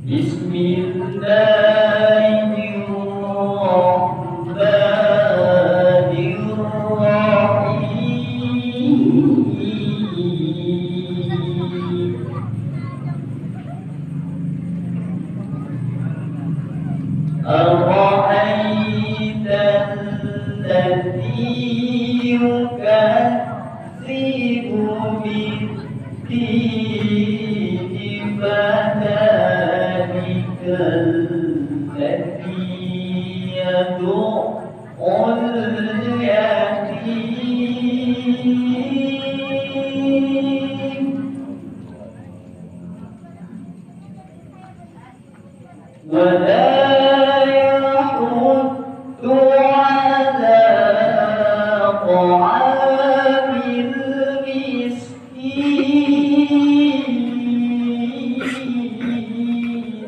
بسم الله الرحمن الرحيم أرأيت الذي يكذب بالدين فذلك الذي يدع اليتيم ولا يحض على طعام المسكين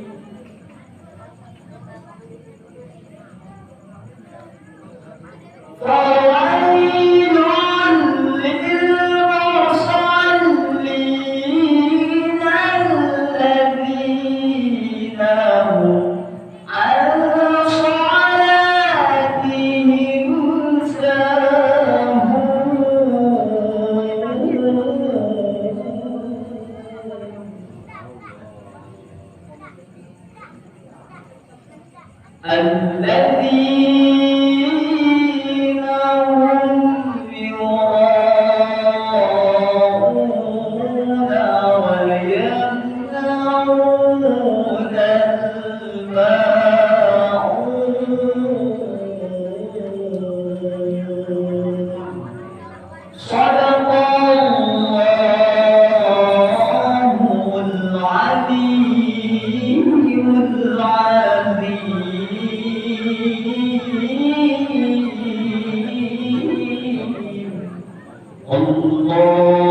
فويل للمصلين الذين هم عن صلاتهم ساهون الذين هم يراءون ويمنعون الماعون صدق الله العلي العظيم الله